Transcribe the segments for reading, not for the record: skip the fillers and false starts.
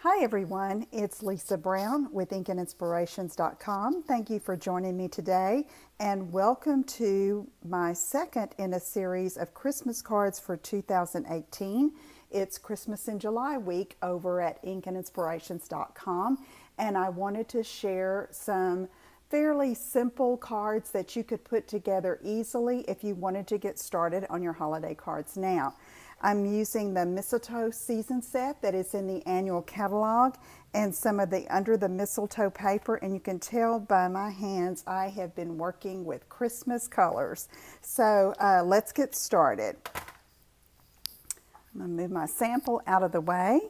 Hi everyone, it's Lisa Brown with InkandInspirations.com. Thank you for joining me today and welcome to my second in a series of Christmas cards for 2018. It's Christmas in July week over at InkandInspirations.com, and I wanted to share some fairly simple cards that you could put together easily if you wanted to get started on your holiday cards now. I'm using the Mistletoe season set that is in the annual catalog and some of the under the mistletoe paper, and you can tell by my hands I have been working with Christmas colors. So let's get started. I'm going to move my sample out of the way,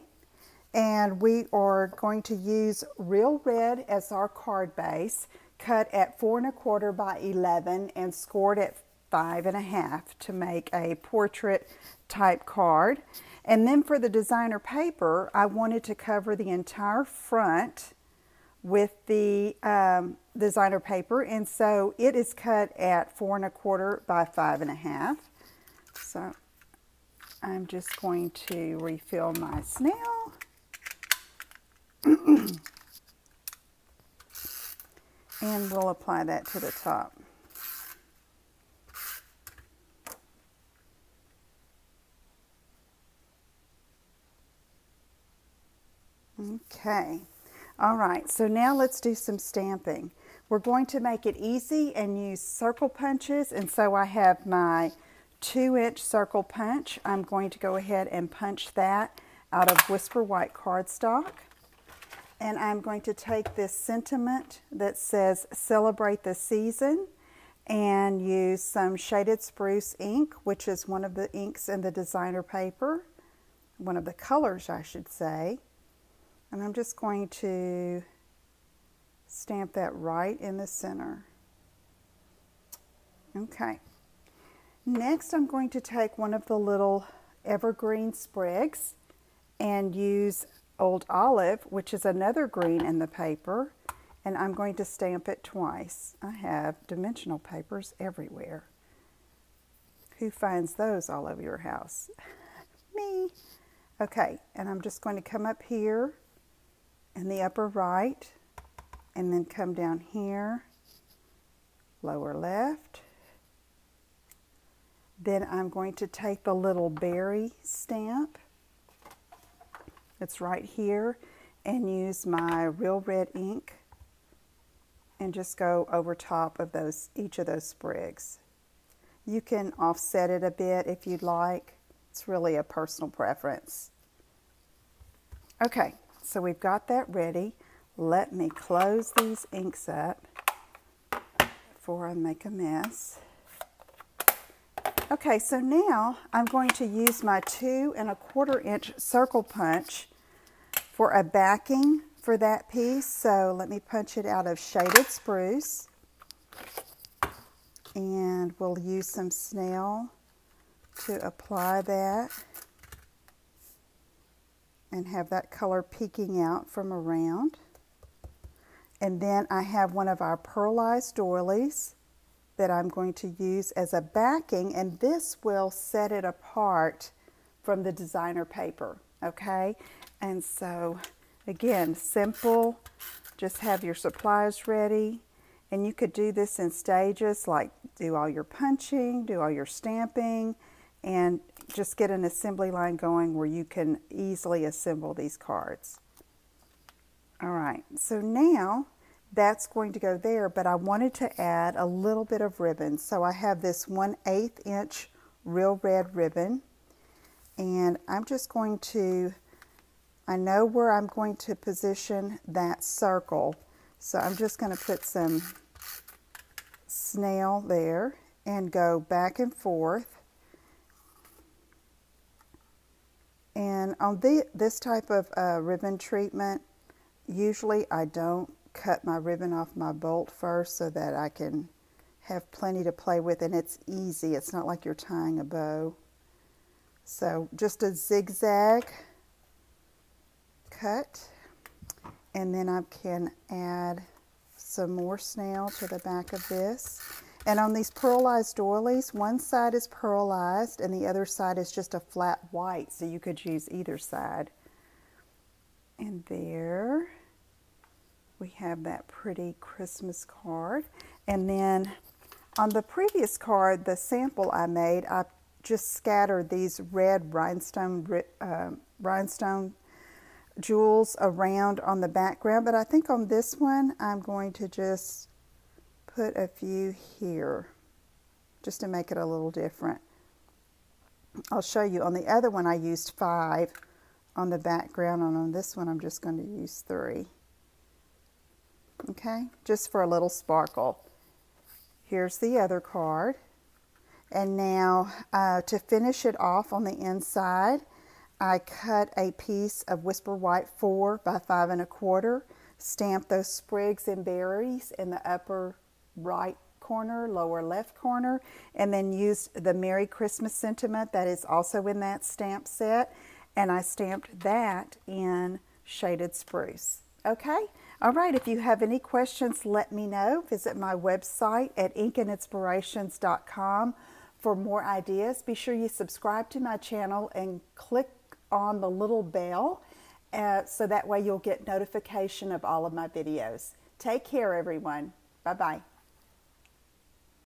and we are going to use Real Red as our card base, cut at 4 1/4 by 11 and scored at 5 1/2 to make a portrait type card. And then for the designer paper, I wanted to cover the entire front with the designer paper, and so it is cut at 4 1/4 by 5 1/2. So I'm just going to refill my snail. And we'll apply that to the top. Okay, all right, so now let's do some stamping. We're going to make it easy and use circle punches, and so I have my 2-inch circle punch. I'm going to go ahead and punch that out of Whisper White cardstock. And I'm going to take this sentiment that says celebrate the season and use some shaded spruce ink, which is one of the inks in the designer paper, one of the colors I should say. And I'm just going to stamp that right in the center. Okay. Next, I'm going to take one of the little evergreen sprigs and use Old Olive, which is another green in the paper, and I'm going to stamp it twice. I have dimensional papers everywhere. Who finds those all over your house? Me. Okay, and I'm just going to come up here in the upper right, and then come down here, lower left. Then I'm going to take the little berry stamp that's right here and use my Real Red ink and just go over top of each of those sprigs. You can offset it a bit if you'd like. It's really a personal preference. Okay. So we've got that ready. Let me close these inks up before I make a mess. Okay, so now I'm going to use my 2 1/4 inch circle punch for a backing for that piece. So let me punch it out of shaded spruce. And we'll use some snail to apply that and have that color peeking out from around. And then I have one of our pearlized doilies that I'm going to use as a backing, and this will set it apart from the designer paper, okay? And so, again, simple, just have your supplies ready, and you could do this in stages, like do all your punching, do all your stamping, and just get an assembly line going where you can easily assemble these cards. All right, so now that's going to go there, but I wanted to add a little bit of ribbon. So I have this 1/8 inch Real Red ribbon, and I'm just going to, I know where I'm going to position that circle, so I'm just going to put some snail there and go back and forth. And on this type of ribbon treatment, usually I don't cut my ribbon off my bolt first so that I can have plenty to play with, and it's easy. It's not like you're tying a bow. So just a zigzag cut, and then I can add some more snail to the back of this. And on these pearlized doilies, one side is pearlized and the other side is just a flat white, so you could use either side. And There we have that pretty Christmas card. And then on the previous card, the sample I made, I just scattered these red rhinestone jewels around on the background, but I think on this one I'm going to just put a few here just to make it a little different. I'll show you. On the other one I used 5 on the background, and on this one I'm just going to use 3. Okay, just for a little sparkle. Here's the other card. And now to finish it off on the inside, I cut a piece of Whisper White 4 by 5 1/4, stamped those sprigs and berries in the upper right corner, lower left corner, and then used the Merry Christmas sentiment that is also in that stamp set, and I stamped that in shaded spruce. Okay? All right, if you have any questions, let me know. Visit my website at inkandinspirations.com for more ideas. Be sure you subscribe to my channel and click on the little bell so that way you'll get notification of all of my videos. Take care, everyone. Bye-bye.